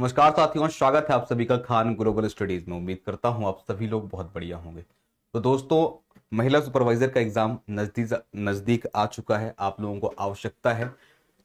नमस्कार साथियों, स्वागत है आप सभी का खान ग्लोबल स्टडीज में। उम्मीद करता हूं आप सभी लोग बहुत बढ़िया होंगे। तो दोस्तों, महिला सुपरवाइजर का एग्जाम नजदीक नजदीक आ चुका है। आप लोगों को आवश्यकता है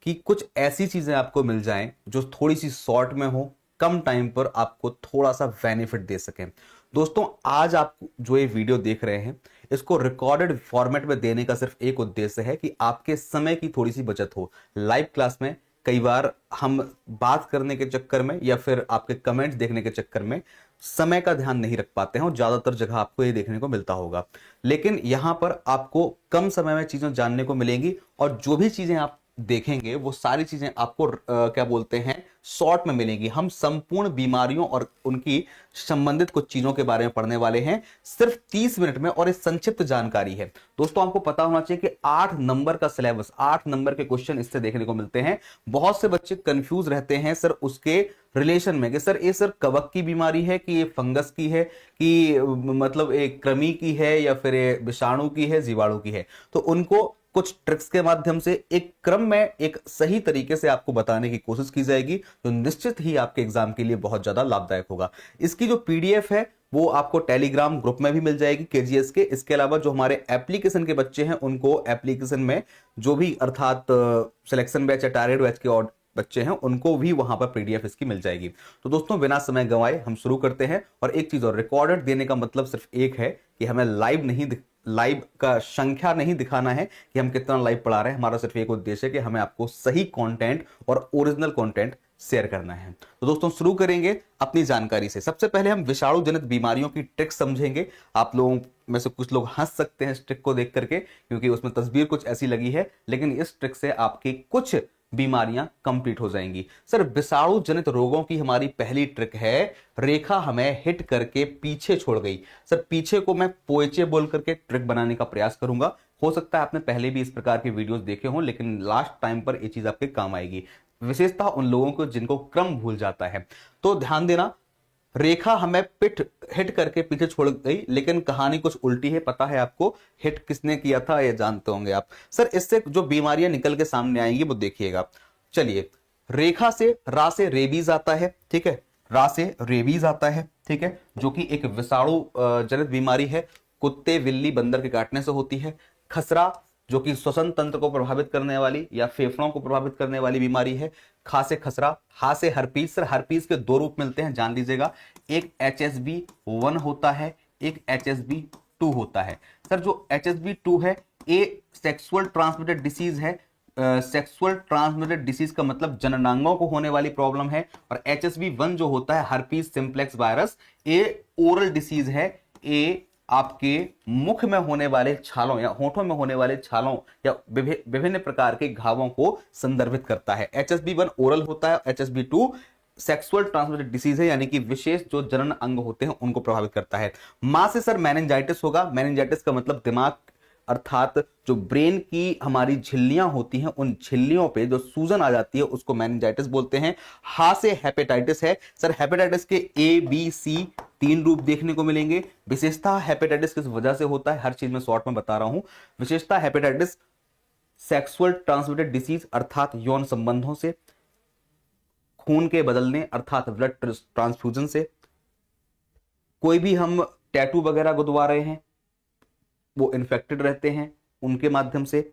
कि कुछ ऐसी चीजें आपको मिल जाएं जो थोड़ी सी शॉर्ट में हो, कम टाइम पर आपको थोड़ा सा बेनिफिट दे सकें। दोस्तों, आज आप जो ये वीडियो देख रहे हैं, इसको रिकॉर्डेड फॉर्मेट में देने का सिर्फ एक उद्देश्य है कि आपके समय की थोड़ी सी बचत हो। लाइव क्लास में कई बार हम बात करने के चक्कर में या फिर आपके कमेंट्स देखने के चक्कर में समय का ध्यान नहीं रख पाते हैं और ज्यादातर जगह आपको ये देखने को मिलता होगा। लेकिन यहां पर आपको कम समय में चीजें जानने को मिलेंगी और जो भी चीजें आप देखेंगे वो सारी चीजें आपको क्या बोलते हैं, शॉर्ट में मिलेंगी। हम संपूर्ण बीमारियों और उनकी संबंधित कुछ चीजों के बारे में पढ़ने वाले हैं सिर्फ 30 मिनट में, और ये संक्षिप्त जानकारी है। दोस्तों, आपको पता होना चाहिए कि 8 नंबर का सिलेबस, 8 नंबर के क्वेश्चन इससे देखने को मिलते हैं। बहुत से बच्चे कंफ्यूज रहते हैं सर उसके रिलेशन में कि सर ये सर कवक की बीमारी है कि ये फंगस की है कि मतलब एक कृमि की है या फिर ये विषाणु की है, जीवाणु की है। तो उनको कुछ ट्रिक्स के माध्यम से एक क्रम में एक सही तरीके से आपको बताने की कोशिश की जाएगी, जो निश्चित ही आपके एग्जाम के लिए बहुत ज्यादा लाभदायक होगा। इसकी जो पीडीएफ है वो आपको टेलीग्राम ग्रुप में भी मिल जाएगी केजीएस के। इसके अलावा जो हमारे एप्लीकेशन के बच्चे हैं उनको एप्लीकेशन में जो भी अर्थात सिलेक्शन बैच या टारगेट बैच के और बच्चे हैं उनको भी वहां पर पीडीएफ इसकी मिल जाएगी। तो दोस्तों, बिना समय गंवाए हम शुरू करते हैं। और एक चीज और, रिकॉर्डेड देने का मतलब सिर्फ एक है कि हमें लाइव का संख्या नहीं दिखाना है कि हम कितना लाइव पढ़ा रहे हैं। हमारा सिर्फ एक उद्देश्य है कि हमें आपको सही कंटेंट और ओरिजिनल कंटेंट शेयर करना है। तो दोस्तों, शुरू करेंगे अपनी जानकारी से। सबसे पहले हम विषाणु जनित बीमारियों की ट्रिक समझेंगे। आप लोगों में से कुछ लोग हंस सकते हैं इस ट्रिक को देख करके, क्योंकि उसमें तस्वीर कुछ ऐसी लगी है, लेकिन इस ट्रिक से आपकी कुछ बीमारियां कंप्लीट हो जाएंगी। सर, विषाणु जनित रोगों की हमारी पहली ट्रिक है, रेखा हमें हिट करके पीछे छोड़ गई। सर, पीछे को मैं पोएचे बोल करके ट्रिक बनाने का प्रयास करूंगा। हो सकता है आपने पहले भी इस प्रकार के वीडियोस देखे हों, लेकिन लास्ट टाइम पर यह चीज आपके काम आएगी, विशेषतः उन लोगों को जिनको क्रम भूल जाता है। तो ध्यान देना, रेखा हमें पिट हिट करके पीछे छोड़ गई, लेकिन कहानी कुछ उल्टी है। पता है आपको हिट किसने किया था, ये जानते होंगे आप। सर, इससे जो बीमारियां निकल के सामने आएंगी वो देखिएगा। चलिए, रेखा से रा से रेबीज आता है, ठीक है, रा से रेबीज आता है, ठीक है, जो कि एक विषाणु जनित बीमारी है, कुत्ते बिल्ली बंदर के काटने से होती है। खसरा, जो कि श्वसन तंत्र को प्रभावित करने वाली या फेफड़ों को प्रभावित करने वाली बीमारी है। खा से खसरा, हा से हर्पीस। सर, हर्पीस के दो रूप मिलते हैं, जान लीजिएगा। एक HSV-1 होता है, एक HSV-2 होता है। सर, जो HSV-2 है ये सेक्सुअल ट्रांसमिटेड डिसीज है। सेक्सुअल ट्रांसमिटेड डिसीज का मतलब जननांगों को होने वाली प्रॉब्लम है। और HSV-1 जो होता है, हर्पीस सिंप्लेक्स वायरस, ये ओरल डिसीज है। ये आपके मुख में होने वाले छालों या होठों में होने वाले छालों या विभिन्न प्रकार के घावों को संदर्भित करता है। HSV-1 ओरल होता है, HSV-2 सेक्सुअल ट्रांसमिटेड डिसीज है, यानी कि विशेष जो जनन अंग होते हैं उनको प्रभावित करता है। मां से सर मेनिंजाइटिस होगा। मेनिंजाइटिस का मतलब दिमाग अर्थात जो ब्रेन की हमारी झिल्लियां होती हैं, उन झिल्लियों पे जो सूजन आ जाती है उसको मेनिंजाइटिस बोलते हैं। हा से हेपेटाइटिस है। सर, हेपेटाइटिस के A, B, C 3 रूप देखने को मिलेंगे। विशेषता हेपेटाइटिस किस वजह से होता है, हर चीज में शॉर्ट में बता रहा हूं। विशेषता हेपेटाइटिस सेक्सुअल ट्रांसमिटेड डिसीज अर्थात यौन संबंधों से, खून के बदलने अर्थात ब्लड ट्रांसफ्यूजन से, कोई भी हम टैटू वगैरह गुदवा रहे हैं वो इन्फेक्टेड रहते हैं उनके माध्यम से,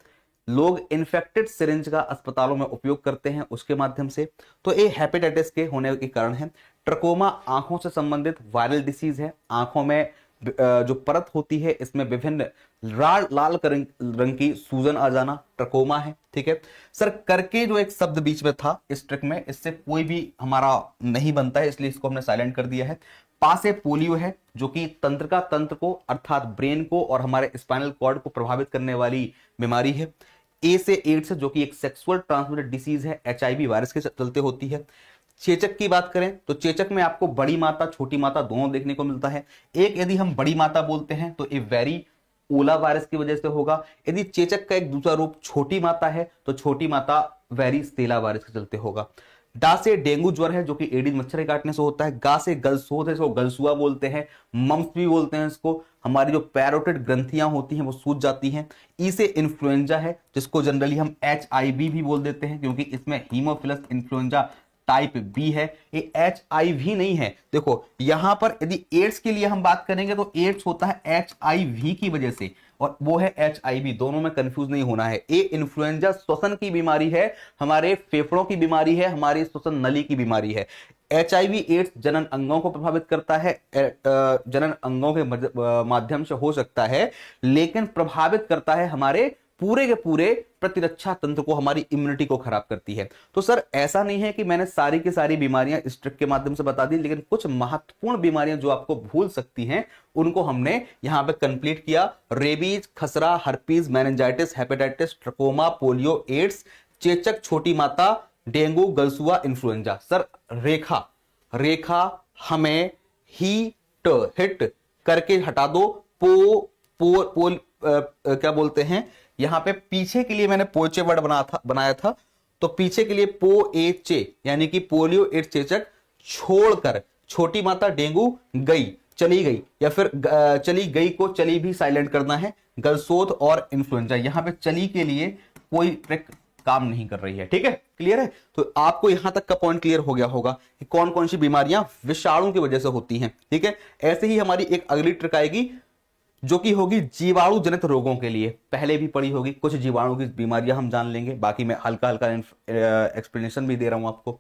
लोग इन्फेक्टेड सिरिंज का अस्पतालों में उपयोग करते हैं उसके माध्यम से। तो ये हेपेटाइटिस के होने के कारण है। ट्रकोमा आंखों से संबंधित वायरल डिसीज है। आंखों में जो परत होती है इसमें विभिन्न लाल रंग की सूजन आ जाना ट्रकोमा है, ठीक है। सर, करके जो एक शब्द बीच में था इस ट्रिक में, इससे कोई भी हमारा नहीं बनता है, इसलिए इसको हमने साइलेंट कर दिया है। पा से पोलियो है, जो कि तंत्रिका तंत्र को अर्थात ब्रेन को और हमारे स्पाइनल कॉर्ड को प्रभावित करने वाली बीमारी है। ए से एड्स, जो कि एक सेक्सुअल ट्रांसमिटेड डिसीज है, HIV वायरस के चलते होती है। चेचक की बात करें तो चेचक में आपको बड़ी माता छोटी माता दोनों देखने को मिलता है। एक यदि हम बड़ी माता बोलते हैं तो ये वेरी ओला वायरस की वजह से होगा। यदि चेचक का एक दूसरा रूप छोटी माता है तो छोटी माता वेरी स्टेला वायरस के चलते होगा। डा से डेंगू ज्वर है, जो कि एडिस मच्छर के काटने से होता है। गा से गलसोत है, इसको गलसुआ बोलते हैं। मम्स भी बोलते हैं इसको। हमारी जो पैरोटिड ग्रंथियां होती हैं वो सूज जाती हैं। ई से इन्फ्लुएंजा है, जिसको जनरली हम HIV भी बोल देते हैं, क्योंकि इसमें हीमोफिलस इन्फ्लुएंजा टाइप बी है, ये HIV नहीं है। देखो यहां पर यदि एड्स के लिए हम बात करेंगे तो एड्स होता है HIV की वजह से, और वो है HIV, दोनों में कंफ्यूज नहीं होना है। ए इन्फ्लुएंजा श्वसन की बीमारी है, हमारे फेफड़ों की बीमारी है, हमारी श्वसन नली की बीमारी है। HIV एड्स जनन अंगों को प्रभावित करता है, जनन अंगों के माध्यम से हो सकता है, लेकिन प्रभावित करता है हमारे पूरे के पूरे प्रतिरक्षा तंत्र को, हमारी इम्यूनिटी को खराब करती है। तो सर ऐसा नहीं है कि मैंने सारी की सारी बीमारियां इस ट्रिक के माध्यम से बता दी, लेकिन कुछ महत्वपूर्ण बीमारियां जो आपको भूल सकती हैं उनको हमने यहां पे कंप्लीट किया। रेबीज, खसरा, herpes, meningitis, hepatitis, trachoma, polio, AIDS, चेचक, छोटी माता, डेंगू, गलसुआ, इन्फ्लुएंजा। सर रेखा हमें हिट करके हटा दो। क्या बोलते हैं यहां पे, पीछे के लिए मैंने पोचे वर्ड बनाया था, तो पीछे के लिए पोएचे यानी कि पोलियो, एड्स, चेचक छोड़कर छोटी माता, डेंगू, गई, चली गई, या फिर चली गई को चली भी साइलेंट करना है, गलसोथ और इन्फ्लुएंजा। यहां पे चली के लिए कोई ट्रिक काम नहीं कर रही है। ठीक है, क्लियर है? तो आपको यहां तक का पॉइंट क्लियर हो गया होगा कि कौन कौन सी बीमारियां विषाणु की वजह से होती हैं। ठीक है, ऐसे ही हमारी एक अगली ट्रिक आएगी जो कि होगी जीवाणु जनित रोगों के लिए। पहले भी पढ़ी होगी, कुछ जीवाणु की बीमारियां हम जान लेंगे, बाकी मैं हल्का हल्का एक्सप्लेनेशन भी दे रहा हूं आपको।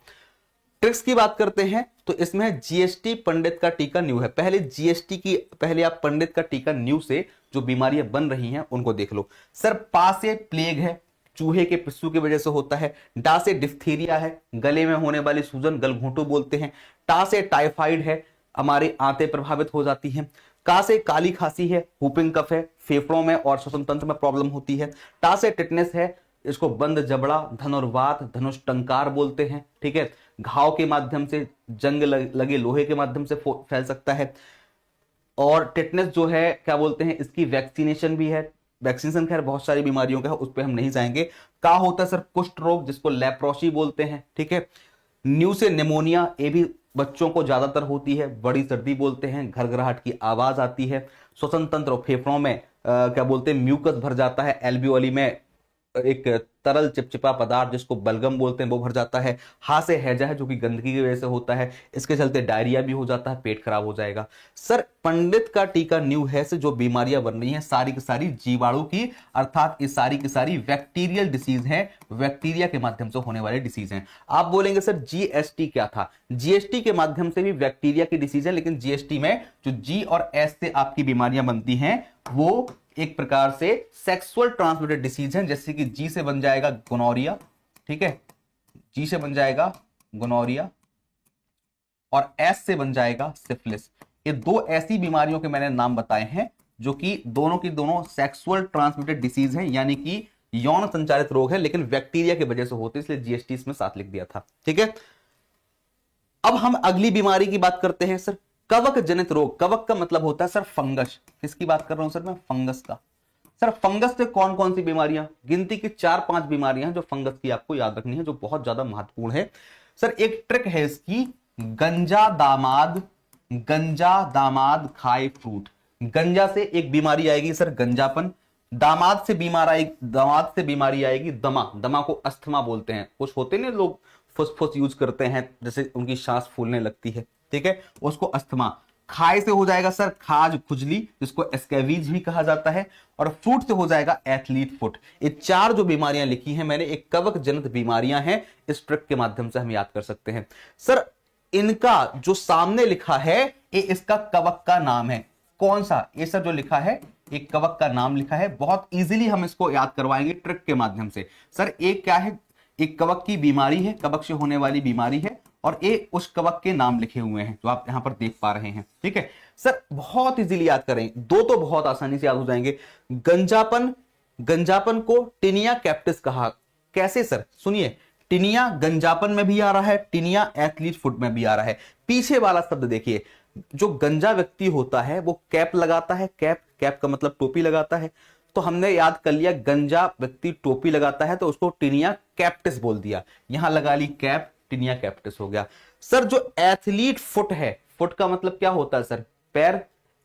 ट्रिक्स की बात करते हैं तो इसमें जीएसटी पंडित का टीका न्यू है। पहले आप पंडित का टीका न्यू से जो बीमारियां बन रही हैं उनको देख लो। सर पा से प्लेग है, चूहे के पिस्सू की वजह से होता है। डा से डिफ्थीरिया है, गले में होने वाली सूजन, गलघोंटू बोलते हैं। टा से टाइफाइड है, हमारी आंतें प्रभावित हो जाती हैं। का से काली खांसी है, हुपिंग कफ है, फेफड़ों में और श्वसन तंत्र में प्रॉब्लम होती है। टा से टिटनेस है, इसको बंद जबड़ा, धनुर्वात, धनुष टंकार बोलते हैं। ठीक है, घाव के माध्यम से, जंग लगे लोहे के माध्यम से फैल सकता है। और टिटनेस जो है क्या बोलते हैं, इसकी वैक्सीनेशन भी है। वैक्सीनेशन खैर बहुत सारी बीमारियों का है, उस पर हम नहीं जाएंगे। का होता है सर कुष्ठ रोग, जिसको लेप्रोसी बोलते हैं। ठीक है, न्यू से निमोनिया, ये भी बच्चों को ज्यादातर होती है, बड़ी सर्दी बोलते हैं, घरघराहट की आवाज आती है। श्वसन तंत्र और फेफड़ों में क्या बोलते हैं, म्यूकस भर जाता है। एल्वियोली में एक तरल चिपचिपा पदार्थ जिसको बलगम बोलते हैं वो भर जाता है। हा से हैजा है जो कि गंदगी की वजह से होता है, इसके चलते डायरिया भी हो जाता है, पेट खराब हो जाएगा। सर पंडित का टीका न्यू है से जो बीमारियां बन रही हैं सारी की सारी जीवाणु की, अर्थात ये सारी की सारी बैक्टीरियल डिसीज है, बैक्टीरिया के माध्यम से होने वाले डिसीज हैं। आप बोलेंगे सर जीएसटी क्या था? जीएसटी के माध्यम से भी बैक्टीरिया की डिसीज है, लेकिन जीएसटी में जो जी और एस से आपकी बीमारियां बनती हैं वो एक प्रकार से सेक्सुअल ट्रांसमिटेड डिसीज है। जैसे कि जी से बन जाएगा गोनोरिया, ठीक है, जी से बन जाएगा गोनोरिया और एस से बन जाएगा सिफिलिस। ये दो ऐसी बीमारियों के मैंने नाम बताए हैं जो कि दोनों की दोनों सेक्सुअल ट्रांसमिटेड डिसीज है, यानी कि यौन संचारित रोग है, लेकिन बैक्टीरिया की वजह से होते, इसलिए जीएसटी इसमें साथ लिख दिया था। ठीक है, अब हम अगली बीमारी की बात करते हैं सर, कवक जनित रोग। कवक का मतलब होता है सर फंगस। किसकी बात कर रहा हूं सर मैं? फंगस का। सर फंगस से कौन कौन सी बीमारियां, गिनती की 4-5 बीमारियां हैं जो फंगस की आपको याद रखनी है, जो बहुत ज्यादा महत्वपूर्ण है। सर एक ट्रिक है इसकी, गंजा दामाद खाए फ्रूट। गंजा से एक बीमारी आएगी सर गंजापन, दामाद से बीमारी आएगी दमा को अस्थमा बोलते हैं। कुछ होते हैं लोग फुसफुस यूज करते हैं, जैसे उनकी सांस फूलने लगती है, ठीक है, उसको अस्थमा। खाए से हो जाएगा सर खाज खुजली, जिसको एस्केवीज भी कहा जाता है, और फ्रूट से हो जाएगा एथलीट फुट। ये 4 जो बीमारियां लिखी हैं मैंने, एक कवक जनित बीमारियां हैं, इस ट्रिक के माध्यम से हम याद कर सकते हैं। सर इनका जो सामने लिखा है ये इसका कवक का नाम है। कौन सा? ये सर जो लिखा है एक कवक का नाम लिखा है, बहुत इजीली हम इसको याद करवाएंगे ट्रिक के माध्यम से। सर एक क्या है, एक कवक की बीमारी है, कवक से होने वाली बीमारी है, और ये उस कवक के नाम लिखे हुए हैं जो आप यहां पर देख पा रहे हैं। ठीक है सर, बहुत इजीली याद करें, दो तो बहुत आसानी से याद हो जाएंगे। गंजापन को टिनिया कैप्टिस कहा। कैसे सर? सुनिए, टिनिया गंजापन में भी आ रहा है, टिनिया एथलीट फुट में भी आ रहा है। पीछे वाला शब्द देखिए, जो गंजा व्यक्ति होता है वो कैप लगाता है, कैप का मतलब टोपी लगाता है, तो हमने याद कर लिया गंजा व्यक्ति टोपी लगाता है तो उसको टिनिया कैप्टिस बोल दिया। यहां लगा ली कैप, टिनिया कैप्टिस हो गया। सर जो एथलीट फुट है, फुट का मतलब क्या होता है सर? पैर।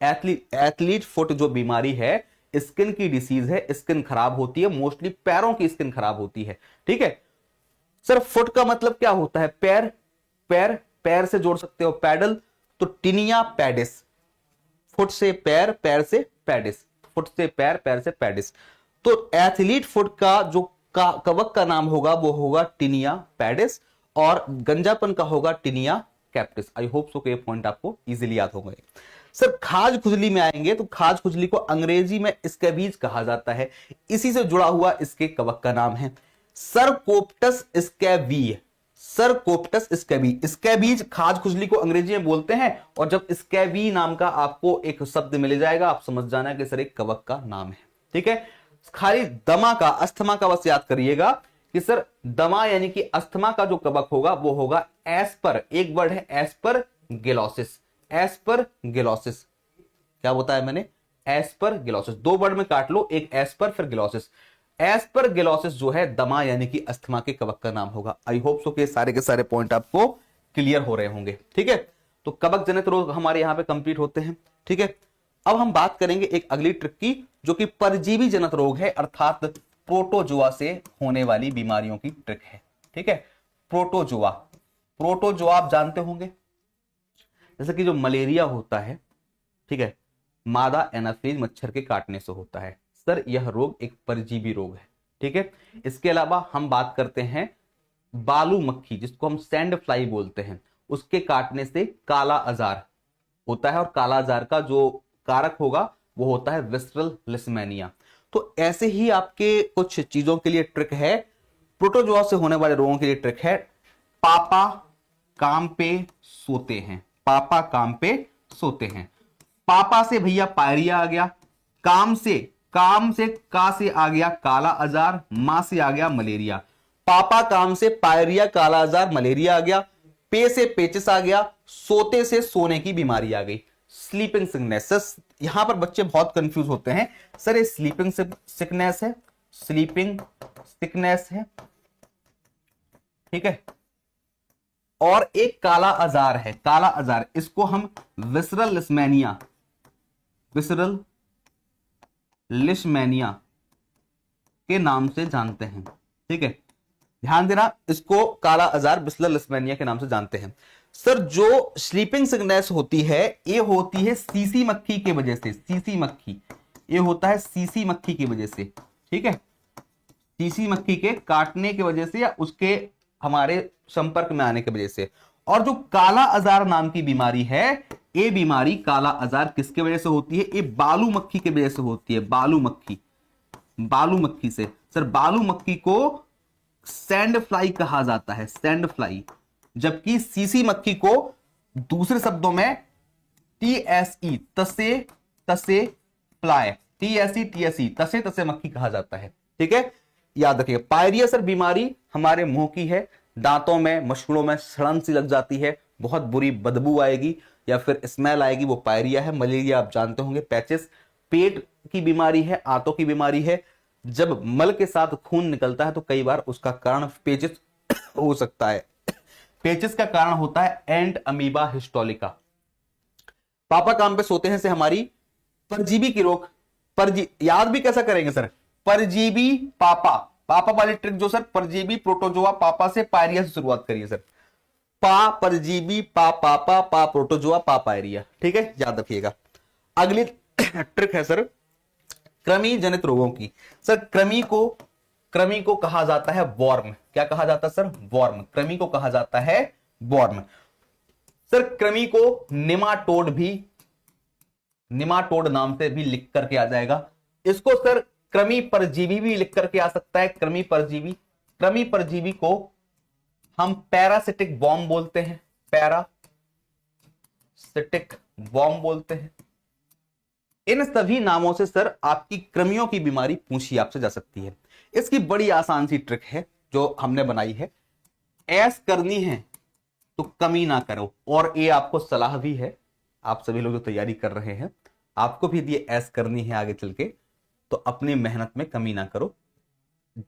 एथलीट फुट जो बीमारी है स्किन की डिसीज है, स्किन खराब होती है, मोस्टली पैरों की स्किन खराब होती है। ठीक है सर, फुट का मतलब क्या होता है? पैर। पैर, पैर से जोड़ सकते हो पैडल, तो टिनिया पैडिस, फुट से पैर, पैर से पैडिस, फुट से पैर, पैर से पैडिस। तो एथलीट फुट का जो कवक का नाम होगा वो होगा टिनिया पैडिस, और गंजापन का होगा टिनिया कैप्टिस। आई होप सो कि ये पॉइंट आपको इजीली याद हो गए। सर खाज खुजली में आएंगे तो खाज खुजली को अंग्रेजी में स्कैबीज कहा जाता है, इसी से जुड़ा हुआ इसके कवक का नाम है सरकोप्टस स्कैबी। सरकोप्टस स्कैबी, स्कैबीज खाज खुजली को अंग्रेजी में बोलते हैं, और जब स्कैबी नाम का आपको एक शब्द मिल जाएगा आप समझ जाना कि सर एक कवक का नाम है। ठीक है, खाली दमा का, अस्थमा का बस याद करिएगा कि सर दमा यानी कि अस्थमा का जो कवक होगा वो होगा एस्पर, एक वर्ड है एस्परगिलोसिस। एस्परगिलोसिस क्या होता है, मैंने एस्परगिलोसिस दो वर्ड में काट लो, एक एस्पर फिर गिलोसिस। एस्परगिलोसिस जो है दमा यानी कि अस्थमा के कवक का नाम होगा। आई होप सो के सारे पॉइंट आपको क्लियर हो रहे होंगे। ठीक है, तो कवक जनित रोग हमारे यहां पे कंप्लीट होते हैं। ठीक है, अब हम बात करेंगे एक अगली ट्रिक की जो कि परजीवी जनित रोग है, अर्थात प्रोटोजोआ से होने वाली बीमारियों की ट्रिक है। ठीक है, प्रोटोजोआ, प्रोटोजोआ आप जानते होंगे, जैसे कि जो मलेरिया होता है, ठीक है, मादा एनाफेज मच्छर के काटने से होता है। सर यह रोग एक परजीवी रोग है। ठीक है, इसके अलावा हम बात करते हैं बालू मक्खी, जिसको हम सैंड फ्लाई बोलते हैं, उसके काटने से काला अजार होता है, और काला अजार का जो कारक होगा वो होता है विसरल लिस्मेनिया। तो ऐसे ही आपके कुछ चीजों के लिए ट्रिक है, प्रोटोजोआ से होने वाले रोगों के लिए ट्रिक है, पापा काम पे सोते हैं, पापा काम पे सोते हैं। पापा से भैया पायरिया आ गया, काम से का से आ गया काला अजार, मां से आ गया मलेरिया। पापा काम से पायरिया, काला अजार, मलेरिया आ गया, पे से पेचिस आ गया, सोते से सोने की बीमारी आ गई, स्लीपिंग सिकनेस। यहां पर बच्चे बहुत कंफ्यूज होते हैं, सर ये स्लीपिंग सिकनेस है, स्लीपिंग सिकनेस है, ठीक है, और एक काला अजार है, काला अजार, इसको हम विसरल लिस्मेनिया, विसरल लिस्मेनिया के नाम से जानते हैं। ठीक है, ध्यान देना, इसको काला अजार विसरल लिस्मेनिया के नाम से जानते हैं। सर जो स्लीपिंग सिकनेस होती है ये होती है सीसी मक्खी की वजह से, सीसी मक्खी, ये होता है सीसी मक्खी की वजह से। ठीक है, सीसी मक्खी के काटने की वजह से या उसके हमारे संपर्क में आने की वजह से। और जो काला अजार नाम की बीमारी है, ये बीमारी काला अजार किसके वजह से होती है, ये बालू मक्खी की वजह से होती है, बालू मक्खी, बालू मक्खी से। सर बालू मक्खी को सैंड फ्लाई कहा जाता है, सैंड फ्लाई, जबकि सीसी मक्खी को दूसरे शब्दों में टीएसई, तसे तसे फ्लाई, टीएसई तसे तसे मक्खी कहा जाता है। ठीक है, याद रखिए। पायरिया सर बीमारी हमारे मुंह की है, दांतों में मशकड़ों में सड़न सी लग जाती है, बहुत बुरी बदबू आएगी या फिर स्मेल आएगी, वो पायरिया है। मलेरिया आप जानते होंगे, पैचिस पेट की बीमारी है, आंतों की बीमारी है, जब मल के साथ खून निकलता है तो कई बार उसका कारण पेचिस हो सकता है। पेचिस का कारण होता है एंट अमीबा हिस्टोलिका। पापा काम पे सोते हैं से हमारी परजीवी की रोग, याद भी कैसा करेंगे सर, परजीवी पापा, पापा वाली ट्रिक जो सर परजीवी प्रोटोजोआ पापा से पायरिया से शुरुआत करिए सर, पा परजीवी पा पापा पा प्रोटोजोआ पा पायरिया। ठीक है, याद रखिएगा। अगली ट्रिक है सर कृमि जनित रोगों की। सर कृमि को कहा जाता है वॉर्म। क्या कहा जाता है सर, वॉर्म। कृमि को कहा जाता है वॉर्म। सर कृमि को निमाटोड भी, निमाटोड नाम से भी लिख करके आ जाएगा। इसको सर कृमि परजीवी भी लिख करके आ सकता है, कृमि परजीवी। कृमि परजीवी को हम पैरासिटिक वॉर्म बोलते हैं, पैरासिटिक वॉर्म बोलते हैं। इन सभी नामों से सर आपकी कृमियों की बीमारी पूछी आपसे जा सकती है। इसकी बड़ी आसान सी ट्रिक है जो हमने बनाई है, ऐस करनी है तो कमी ना करो। और ये आपको सलाह भी है, आप सभी लोग जो तैयारी कर रहे हैं आपको भी ये ऐस करनी है आगे चल के, तो अपनी मेहनत में कमी ना करो,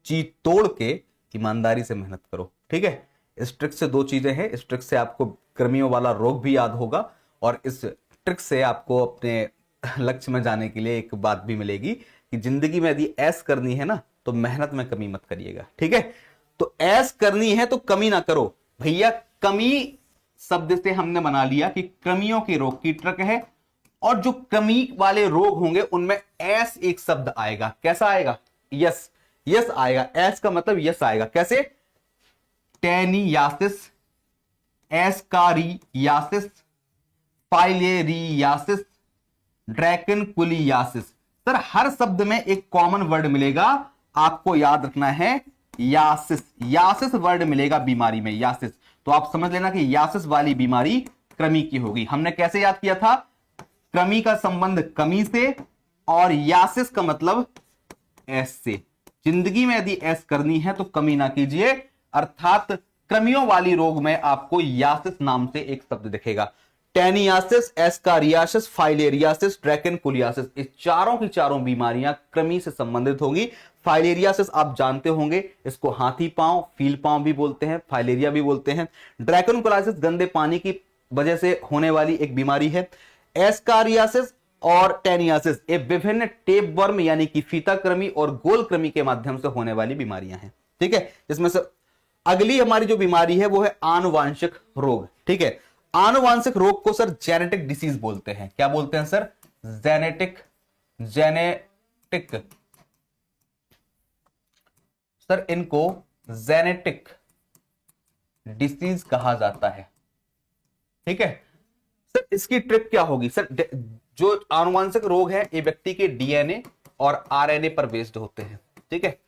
जी तोड़ के ईमानदारी से मेहनत करो। ठीक है, इस ट्रिक से दो चीजें हैं, इस ट्रिक से आपको कृमियों वाला रोग भी याद होगा, और इस ट्रिक से आपको अपने लक्ष्य में जाने के लिए एक बात भी मिलेगी कि जिंदगी में यदि ऐस करनी है ना तो मेहनत में कमी मत करिएगा। ठीक है, तो ऐस करनी है तो कमी ना करो भैया, कमी शब्द से हमने बना लिया कि कृमियों के रोग की ट्रिक है, और जो कृमि वाले रोग होंगे उनमें एस एक शब्द आएगा। कैसा आएगा? यस, यस आएगा। एस का मतलब यस आएगा। कैसे? Taeniasis, ascariasis, filariasis, dracunculiasis. Sir हर शब्द में एक कॉमन वर्ड मिलेगा, आपको याद रखना है यासिस। यासिस वर्ड मिलेगा बीमारी में, यासिस। तो आप समझ लेना कि यासिस वाली बीमारी कृमि की होगी। हमने कैसे याद किया था? कृमि का संबंध कमी से और यासिस का मतलब एस से। जिंदगी में यदि एस करनी है तो कमी ना कीजिए, अर्थात कृमियों वाली रोग में आपको यासिस नाम से एक शब्द दिखेगा। टेनियासिस, एस्कारियासिस, फाइलेरियासिस, ड्रैकनकुलियासिस, ये चारों की चारों बीमारियां कृमि से संबंधित होगी। फाइलेरियासिस आप जानते होंगे, इसको हाथी पांव, फील पांव भी बोलते हैं, फाइलेरिया भी बोलते हैं। ड्रैकनकुलियासिस गंदे पानी की वजह से होने वाली एक बीमारी है। एस्कारियासिस और टेनियासिस ये विभिन्न टेप वर्म यानी कि फीता कृमि और गोल कृमि के माध्यम से होने वाली बीमारियां हैं। ठीक है, जिसमें से अगली हमारी जो बीमारी है वो है आनुवांशिक रोग। ठीक है, आनुवांशिक रोग को सर जेनेटिक डिसीज बोलते हैं। क्या बोलते हैं सर? Genetic, genetic. सर इनको जेनेटिक डिसीज कहा जाता है। ठीक है सर, इसकी ट्रिक क्या होगी? सर जो आनुवांशिक रोग है ये व्यक्ति के डीएनए और आरएनए पर बेस्ड होते हैं। ठीक है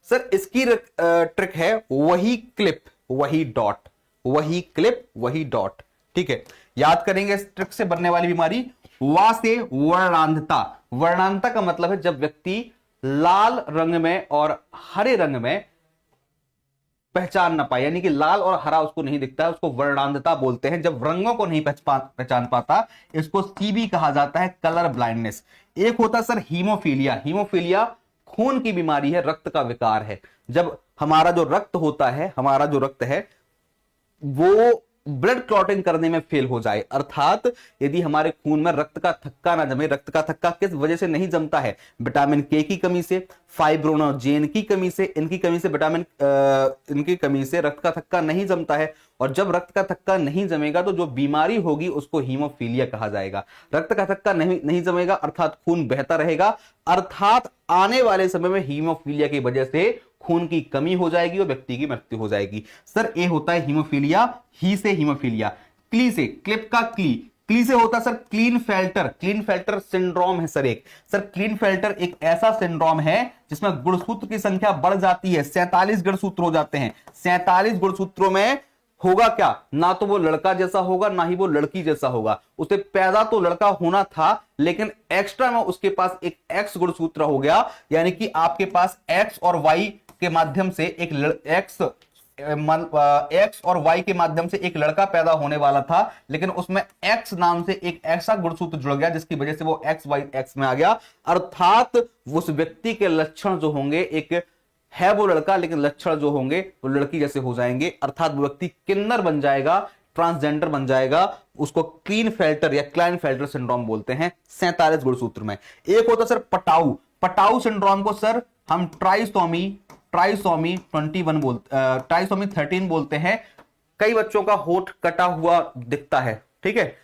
सर, इसकी ट्रिक है वही क्लिप वही डॉट, वही क्लिप वही डॉट। ठीक है, याद करेंगे इस ट्रिक से बनने वाली बीमारी। वा से वर्णांधता। वर्णांधता का मतलब है जब व्यक्ति लाल रंग में और हरे रंग में पहचान ना पाए, यानी कि लाल और हरा उसको नहीं दिखता है, उसको वर्णांधता बोलते हैं। जब रंगों को नहीं पहचान पाता, इसको सीबी कहा जाता है, कलर ब्लाइंडनेस। एक होता है सर हीमोफीलिया। हीमोफीलिया खून की बीमारी है, रक्त का विकार है। जब हमारा जो रक्त होता है, हमारा जो रक्त है वो ब्लड क्लॉटिंग करने में फेल हो जाए, अर्थात यदि हमारे खून में रक्त का थक्का ना जमे। रक्त का थक्का किस वजह से नहीं जमता है? विटामिन के की कमी से, फाइब्रोनोजेन की कमी से, इनकी कमी से, विटामिन इनकी कमी से रक्त का थक्का नहीं जमता है। और जब रक्त का थक्का नहीं जमेगा तो जो बीमारी होगी उसको हीमोफीलिया कहा जाएगा। रक्त का थक्का नहीं जमेगा अर्थात खून बहता रहेगा, अर्थात आने वाले समय में हीमोफीलिया की वजह से खून की कमी हो जाएगी और व्यक्ति की मृत्यु हो जाएगी। सर ये होता है हीमोफीलिया। ही से हीमोफीलिया। क्ली से, क्लिप का क्ली, क्ली से होता है सर क्लीनफेल्टर। क्लीनफेल्टर सिंड्रोम है सर एक। सर क्लीनफेल्टर एक ऐसा सिंड्रोम है जिसमें गुणसूत्र की संख्या बढ़ जाती है, 47 गुणसूत्र हो जाते हैं। 47 गुणसूत्रों में होगा क्या? ना तो वो लड़का जैसा होगा ना ही वो लड़की जैसा होगा। उसे पैदा तो लड़का होना था लेकिन एक्स्ट्रा में उसके पास एक एक्स गुणसूत्र हो गया, यानी कि आपके पास एक्स और वाई के माध्यम से एक्स और वाई के माध्यम से एक लड़का पैदा होने वाला था, लेकिन उसमें एक्स नाम से एक ऐसा गुणसूत्र जुड़ गया जिसकी वजह से वो एक्स वाई एक्स में आ गया। अर्थात उस व्यक्ति के लक्षण जो होंगे, एक है वो लड़का लेकिन लक्षण जो होंगे वो लड़की जैसे हो जाएंगे, अर्थात वो व्यक्ति किन्नर बन जाएगा, ट्रांसजेंडर बन जाएगा। उसको क्लीनफेल्टर या क्लाइनफेल्टर सिंड्रोम बोलते हैं। 47 गुणसूत्र में। एक होता सर पटाऊ। पटाऊ सिंड्रोम को सर हम ट्राइसोमी 13 बोलते हैं। कई बच्चों का होठ कटा हुआ दिखता है, ठीक है,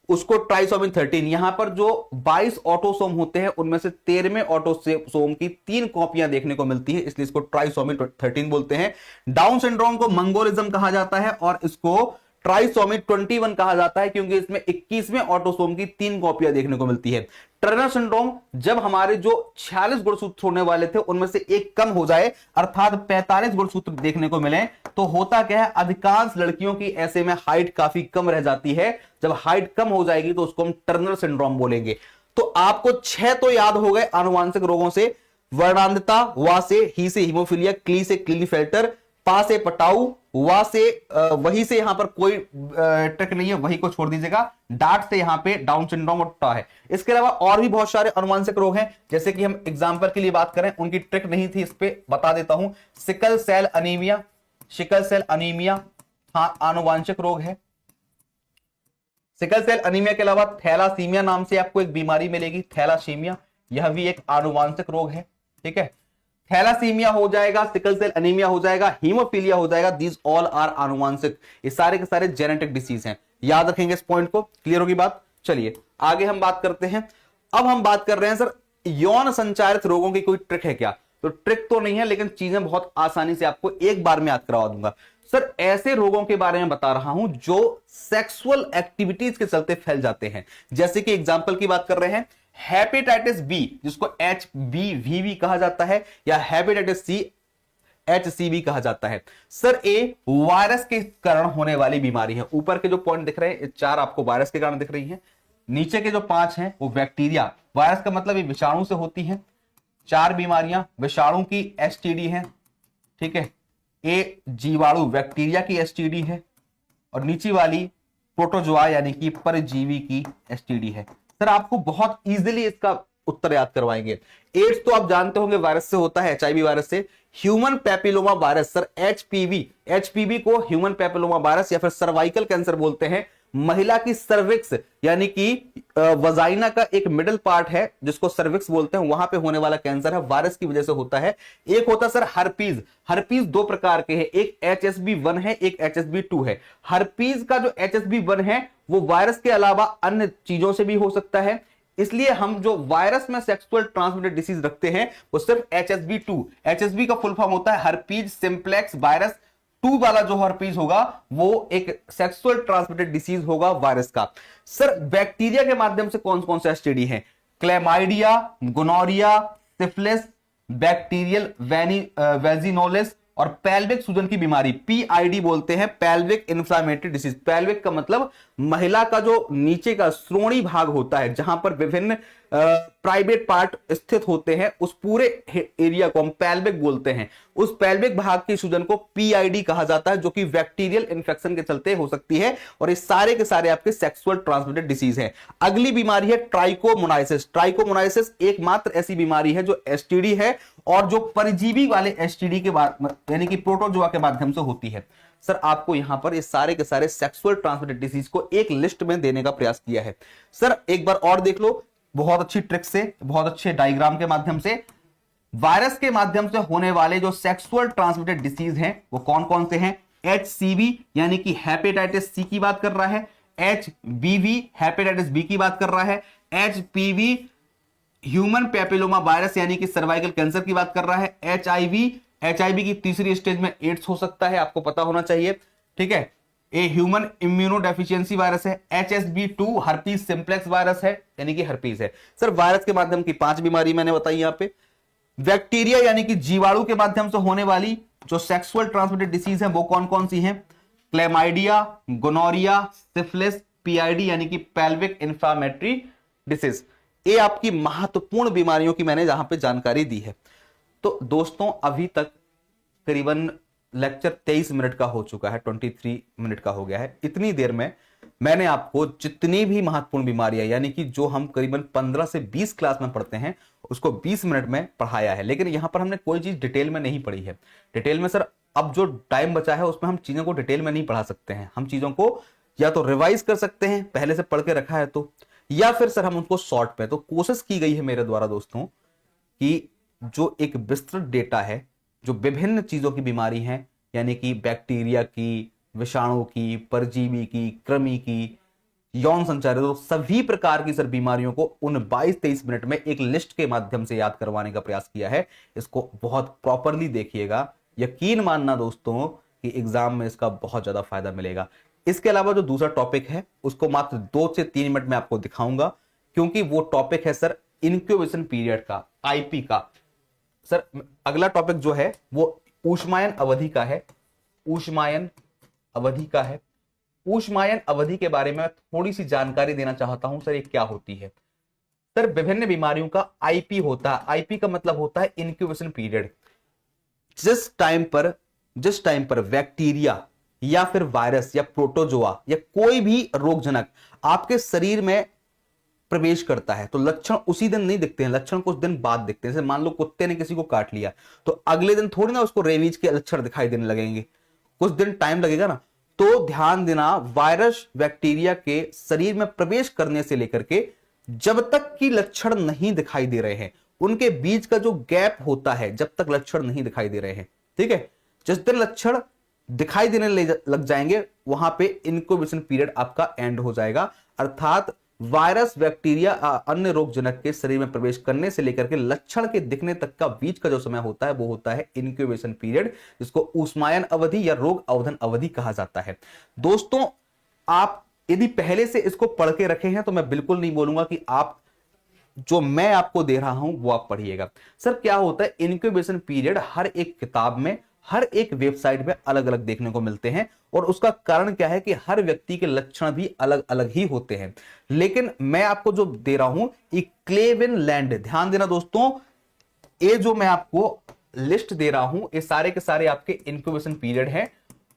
उसको ट्राइसोमी 13। यहां पर जो 22 ऑटोसोम होते हैं उनमें से 13वें ऑटोसोम की 3 कॉपियां देखने को मिलती है, इसलिए इसको ट्राइसोमी 13 बोलते हैं। डाउन सिंड्रोम को मंगोलिज्म कहा जाता है और इसको ट्राइसोमी 21 कहा जाता है क्योंकि इसमें 21वें ऑटोसोम की 3 कॉपियां देखने को मिलती है। टर्नर सिंड्रोम, जब हमारे जो 46 गुणसूत्र होने वाले थे उनमें से एक कम हो जाए, अर्थात 45 गुणसूत्र देखने को मिले, तो होता क्या है, अधिकांश लड़कियों की ऐसे में हाइट काफी कम रह जाती है। जब हाइट कम हो जाएगी तो उसको हम टर्नर सिंड्रोम बोलेंगे। तो आपको 6 तो याद हो गए आनुवांशिक रोगों से। वर्णांधता, वा से, ही से हीमोफीलिया, क्ली से क्लीनफेल्टर, पा से पटाऊ, वा से वही से यहां पर कोई ट्रिक नहीं है, वही को छोड़ दीजिएगा। डार्ट से यहां पे डाउन सिंड्रोम और टा है। इसके अलावा और भी बहुत सारे अनुवांशिक रोग हैं, जैसे कि हम एग्जांपल के लिए बात करें, उनकी ट्रिक नहीं थी, इस पे बता देता हूं। Sickle cell anaemia, sickle cell anaemia हाँ आनुवांशिक रोग है। सिकल सेल अनीमिया के अलावा थैलासीमिया नाम से आपको एक बीमारी मिलेगी, थैलासीमिया, यह भी एक आनुवांशिक रोग है, ठीक है। थैलासीमिया हो जाएगा, सिकल सेल एनीमिया हो जाएगा, हीमोफीलिया हो जाएगा, दीज ऑल आर आनुवांशिक, ये सारे के सारे जेनेटिक डिसीज हैं। याद रखेंगे इस पॉइंट को, क्लियर होगी बात। चलिए आगे हम बात करते हैं। अब हम बात कर रहे हैं सर यौन संचारित रोगों की कोई ट्रिक है क्या? तो ट्रिक तो नहीं है, लेकिन चीजें बहुत आसानी से आपको एक बार में याद करवा दूंगा। सर ऐसे रोगों के बारे में बता रहा हूं जो सेक्सुअल एक्टिविटीज के चलते फैल जाते हैं। जैसे कि एग्जांपल की बात कर रहे हैं हेपेटाइटिस बी, जिसको HBV भी कहा जाता है, या हेपेटाइटिस सी HCV कहा जाता है। सर ए वायरस के कारण होने वाली बीमारी है। ऊपर के जो पॉइंट दिख रहे हैं, 4 आपको वायरस के कारण दिख रही हैं, नीचे के जो 5 हैं वो बैक्टीरिया, वायरस का मतलब ये विषाणु से होती है। 4 बीमारियां विषाणु की STD है, ठीक है, ए जीवाणु बैक्टीरिया की STD है, और नीचे वाली प्रोटोजोआ यानी कि परजीवी की STD है। सर आपको बहुत इजीली इसका उत्तर याद करवाएंगे। एड्स तो आप जानते होंगे वायरस से होता है, HIV वायरस से। Human papilloma virus sir HPV को ह्यूमन पैपिलोमा वायरस या फिर सर्वाइकल कैंसर बोलते हैं। महिला की सर्विक्स यानी कि वजाइना का एक मिडल पार्ट है जिसको सर्विक्स बोलते हैं, वहां पे होने वाला कैंसर है, वायरस की वजह से होता है। एक होता है सर हर्पीज। हर्पीज 2 प्रकार के हैं, एक HSV1 है, एक HSV2 है। हर्पीज का जो HSV1 है वो वायरस के अलावा अन्य चीजों से भी हो सकता है, इसलिए हम जो वायरस में सेक्सुअल ट्रांसमिटेड डिसीज रखते हैं वो सिर्फ HSV2। HSV का फुल फॉर्म होता है हर्पीज सिंप्लेक्स वायरस 2 वाला जो हर्पीज होगा वो एक सेक्सुअल ट्रांसमिटेड डिसीज होगा वायरस का। सर बैक्टीरिया के माध्यम से कौन कौन से STD हैं? क्लेमाइडिया, गोनोरिया, सिफिलिस, बैक्टीरियल वेजिनोलिस और पेल्विक सूजन की बीमारी, PID बोलते हैं, पेल्विक इन्फ्लामेटरी डिसीज। पेल्विक का मतलब महिला का जो नीचे का श्रोणी भाग होता है जहां पर विभिन्न प्राइवेट पार्ट स्थित होते हैं, उस पूरे एरिया को हम पेल्विक बोलते हैं। उस पेल्विक भाग की सूजन को PID कहा जाता है, जो कि बैक्टीरियल इन्फेक्शन के चलते हो सकती है, और ये सारे के सारे आपके सेक्सुअल ट्रांसमिटेड डिसीज हैं। अगली बीमारी है ट्राइकोमोनाइसिस। ट्राइकोमोनाइसिस एकमात्र ऐसी बीमारी है जो STD है और जो परजीवी वाले STD के बाद यानी कि प्रोटोजोआ के माध्यम से होती है। सर आपको यहां पर ये सारे के सारे सेक्सुअल ट्रांसमिटेड डिसीज को एक लिस्ट में देने का प्रयास किया है। सर एक बार और देख लो, बहुत अच्छी ट्रिक से, बहुत अच्छे डायग्राम के माध्यम से, वायरस के माध्यम से होने वाले जो सेक्सुअल ट्रांसमिटेड डिसीज हैं वो कौन कौन से हैं? HCV यानी कि हेपेटाइटिस सी की बात कर रहा है, HBV हेपेटाइटिस बी की बात कर रहा है, HPV ह्यूमन पैपिलोमा वायरस यानी कि सर्वाइकल कैंसर की बात कर रहा है, HIV की तीसरी स्टेज में एड्स हो सकता है, आपको पता होना चाहिए, ठीक है। A human immuno deficiency virus है, HSV2 हर्पीज सिंप्लेक्स वायरस है यानी कि हर्पीज है। सर वायरस के माध्यम की 5 बीमारी मैंने बताई यहां पे। बैक्टीरिया यानी कि जीवाणु के माध्यम से होने वाली जो सेक्सुअल ट्रांसमिटेड डिसीज है वो कौन कौन सी हैं? क्लेमाइडिया, गोनोरिया, सिफिलिस, PID यानी कि पेल्विक इन्फ्लामेटरी डिसीज। ये आपकी महत्वपूर्ण बीमारियों की मैंने यहां पे जानकारी दी है। तो दोस्तों अभी तक करीबन लेक्चर 23 मिनट का हो चुका है, 23 मिनट का हो गया है। इतनी देर में मैंने आपको जितनी भी महत्वपूर्ण बीमारियां यानी कि जो हम करीबन 15 से 20 क्लास में पढ़ते हैं उसको 20 मिनट में पढ़ाया है, लेकिन यहां पर हमने कोई चीज डिटेल में नहीं पढ़ी है। डिटेल में सर अब जो टाइम बचा है उसमें हम चीजों को डिटेल में नहीं पढ़ा सकते हैं। हम चीजों को या तो रिवाइज कर सकते हैं, पहले से पढ़ के रखा है तो, या फिर सर हम उनको शॉर्ट पे। तो कोशिश की गई है मेरे द्वारा दोस्तों कि जो एक विस्तृत डेटा है, जो विभिन्न चीजों की बीमारी है यानी कि बैक्टीरिया की, विषाणु की, परजीवी की, कृमि की, यौन संचारित, तो सभी प्रकार की सर बीमारियों को उन 22-23 मिनट में एक लिस्ट के माध्यम से याद करवाने का प्रयास किया है। इसको बहुत प्रॉपरली देखिएगा, यकीन मानना दोस्तों कि एग्जाम में इसका बहुत ज्यादा फायदा मिलेगा। इसके अलावा जो दूसरा टॉपिक है उसको मात्र 2 से 3 मिनट में आपको दिखाऊंगा, क्योंकि वो टॉपिक है सर इंक्यूबेशन पीरियड का, IP का। सर अगला टॉपिक जो है वो ऊष्मायन अवधि का है। ऊष्मायन अवधि का है। ऊष्मायन अवधि के बारे में थोड़ी सी जानकारी देना चाहता हूं सर, ये क्या होती है। सर विभिन्न बीमारियों का IP होता है। IP का मतलब होता है इंक्यूबेशन पीरियड। जिस टाइम पर बैक्टीरिया या फिर वायरस या प्रोटोजोआ या कोई भी रोगजनक आपके शरीर में प्रवेश करता है तो लक्षण उसी दिन नहीं दिखते हैं, लक्षण कुछ दिन बाद दिखते हैं। जैसे मान लो कुत्ते ने किसी को काट लिया तो अगले दिन थोड़ी ना उसको रेबीज के लक्षण दिखाई देने लगेंगे, कुछ दिन टाइम लगेगा ना। तो ध्यान देना, वायरस बैक्टीरिया के शरीर में प्रवेश करने से लेकर के जब तक कि लक्षण नहीं दिखाई दे रहे हैं उनके बीच का जो गैप होता है जब तक लक्षण नहीं दिखाई दे रहे हैं, ठीक है, जिस दिन लक्षण दिखाई देने लग जाएंगे वहां पे इनक्यूबेशन पीरियड आपका एंड हो जाएगा। अर्थात वायरस, बैक्टीरिया, अन्य रोगजनक के शरीर में प्रवेश करने से लेकर के लक्षण के दिखने तक का बीच का जो समय होता है वो होता है इनक्यूबेशन पीरियड, जिसको ऊष्मायन अवधि या रोग अवधन अवधि कहा जाता है। दोस्तों, आप यदि पहले से इसको पढ़ के रखे हैं तो मैं बिल्कुल नहीं बोलूंगा कि आप जो मैं आपको दे रहा हूं वो आप पढ़िएगा। सर क्या होता है, इनक्यूबेशन पीरियड हर एक किताब में, हर एक वेबसाइट में अलग अलग देखने को मिलते हैं, और उसका कारण क्या है कि हर व्यक्ति के लक्षण भी अलग अलग ही होते हैं। लेकिन मैं आपको जो दे रहा हूं क्लेवेनलैंड, ध्यान देना दोस्तों, ये जो मैं आपको लिस्ट दे रहा हूं ये सारे के सारे आपके इनक्यूबेशन पीरियड हैं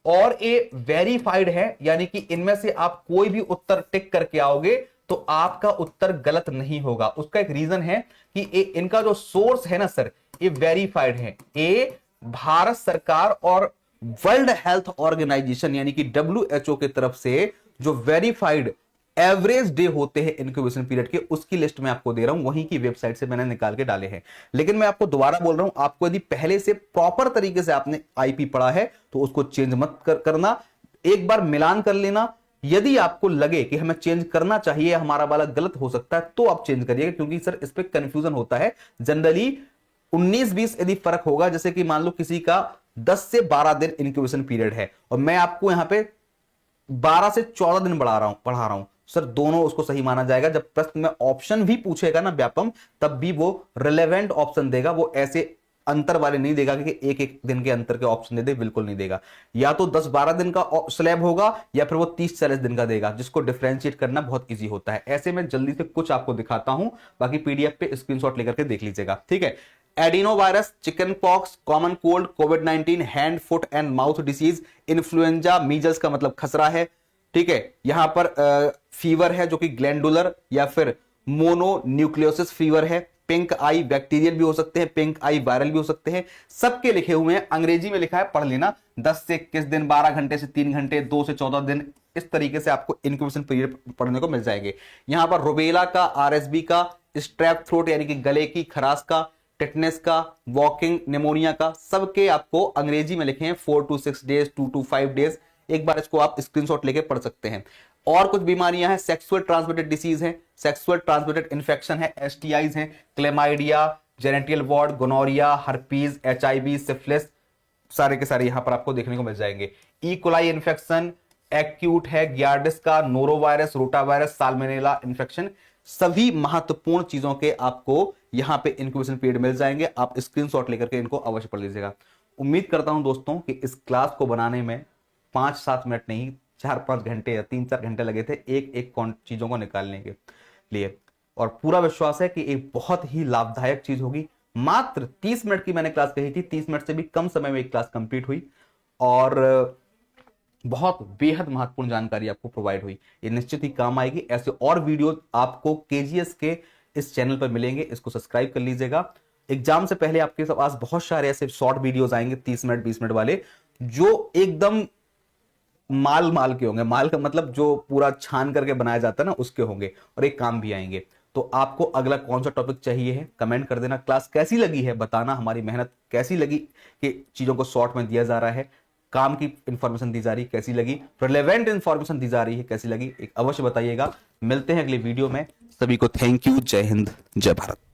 और ये वेरीफाइड है, यानी कि इनमें से आप कोई भी उत्तर टिक करके आओगे तो आपका उत्तर गलत नहीं होगा। उसका एक रीजन है कि इनका जो सोर्स है ना सर, ये वेरीफाइड है। ये भारत सरकार और वर्ल्ड हेल्थ ऑर्गेनाइजेशन यानी कि WHO की तरफ से जो वेरीफाइड एवरेज डे होते हैं इनक्यूबेशन पीरियड के, उसकी लिस्ट में आपको दे रहा हूं, वहीं की वेबसाइट से मैंने निकाल के डाले हैं। लेकिन मैं आपको दोबारा बोल रहा हूं, आपको यदि पहले से प्रॉपर तरीके से आपने आईपी पढ़ा है तो उसको चेंज मत करना, एक बार मिलान कर लेना। यदि आपको लगे कि हमें चेंज करना चाहिए, हमारा वाला गलत हो सकता है, तो आप चेंज करिएगा, क्योंकि सर इस पे कंफ्यूजन होता है। जनरली 19-20 यदि फर्क होगा, जैसे कि मान लो किसी का 10 से 12 दिन इंक्यूबेशन पीरियड है और मैं आपको यहां पे 12 से 14 दिन पढ़ा रहा हूं, सर दोनों उसको सही माना जाएगा। जब प्रश्न में ऑप्शन भी पूछेगा ना व्यापम, तब भी वो रिलेवेंट ऑप्शन देगा, वो ऐसे अंतर वाले नहीं देगा कि एक एक दिन के अंतर के ऑप्शन दे दे, बिल्कुल नहीं देगा। या तो 10-12 दिन का स्लैब होगा या फिर वो 30-40 दिन का देगा, जिसको डिफरेंशिएट करना बहुत इजी होता है। ऐसे में जल्दी से कुछ आपको दिखाता हूं, बाकी पीडीएफ पे स्क्रीनशॉट लेकर के देख लीजिएगा, ठीक है। Adeno virus, chicken pox, common cold, covid, hand, foot and mouth disease, influenza, measles का मतलब खसरा है, ठीक है। यहां पर फीवर है जो कि ग्लैंडुलर या फिर मोनोन्यूक्लियोसिस फीवर है। पिंक आई बैक्टीरियल भी हो सकते हैं, पिंक आई वायरल भी हो सकते हैं। सबके लिखे हुए हैं, अंग्रेजी में लिखा है, पढ़ लेना। 10 से 21 दिन, 12 घंटे से 3 घंटे, 2 से 14 दिन, इस तरीके से आपको इंक्यूबेशन पीरियड पढ़ने को मिल जाएंगे। यहां पर रुबेला का, आरएसबी का, स्ट्रेप थ्रोट यानी कि गले की खराश का, टिटनेस का, वॉकिंग निमोनिया का, सबके आपको अंग्रेजी में लिखे हैं 4 to 6 डेज, 2 to 5 डेज। एक बार इसको आप स्क्रीनशॉट लेके पढ़ सकते हैं। और कुछ बीमारियां हैं, सेक्सुअल ट्रांसमिटेड डिसीज है, सेक्सुअल ट्रांसमिटेड इन्फेक्शन है, एसटीआईज हैं, chlamydia, genital warts, gonorrhoea, herpes, HIV, syphilis, सारे के सारे यहां पर आपको देखने को मिल जाएंगे। ई कोलाई इन्फेक्शन एक्यूट है, गियार्डिस का, नोरोवायरस, रोटावायरस, साल्मोनेला इन्फेक्शन, सभी महत्वपूर्ण चीजों के आपको यहां पे इंक्यूबेशन पीरियड मिल जाएंगे। आप स्क्रीनशॉट लेकर के इनको अवश्य पढ़ लीजिएगा। उम्मीद करता हूं दोस्तों कि इस क्लास को बनाने में 5-7 मिनट नहीं, 4-5 घंटे या 3-4 घंटे लगे थे एक एक चीजों को निकालने के लिए, और पूरा विश्वास है कि एक बहुत ही लाभदायक चीज होगी। मात्र 30 मिनट की मैंने क्लास कही थी, 30 मिनट से भी कम समय में एक क्लास कंप्लीट हुई और बहुत बेहद महत्वपूर्ण जानकारी आपको प्रोवाइड हुई। ये निश्चित ही काम आएगी। ऐसे और वीडियो आपको केजीएस के इस चैनल पर मिलेंगे, इसको सब्सक्राइब कर लीजिएगा। एग्जाम से पहले आपके पास बहुत सारे ऐसे शॉर्ट वीडियोस आएंगे 30 मिनट 20 मिनट वाले, जो एकदम माल के होंगे। माल का मतलब जो पूरा छान करके बनाया जाता है ना, उसके होंगे, और एक काम भी आएंगे। तो आपको अगला कौन सा टॉपिक चाहिए है कमेंट कर देना। क्लास कैसी लगी है बताना, हमारी मेहनत कैसी लगी कि चीजों को शॉर्ट में दिया जा रहा है, काम की इंफॉर्मेशन दी जा रही है कैसी लगी, रिलेवेंट इंफॉर्मेशन दी जा रही है कैसी लगी, एक अवश्य बताइएगा। मिलते हैं अगले वीडियो में। सभी को थैंक यू। जय हिंद, जय भारत।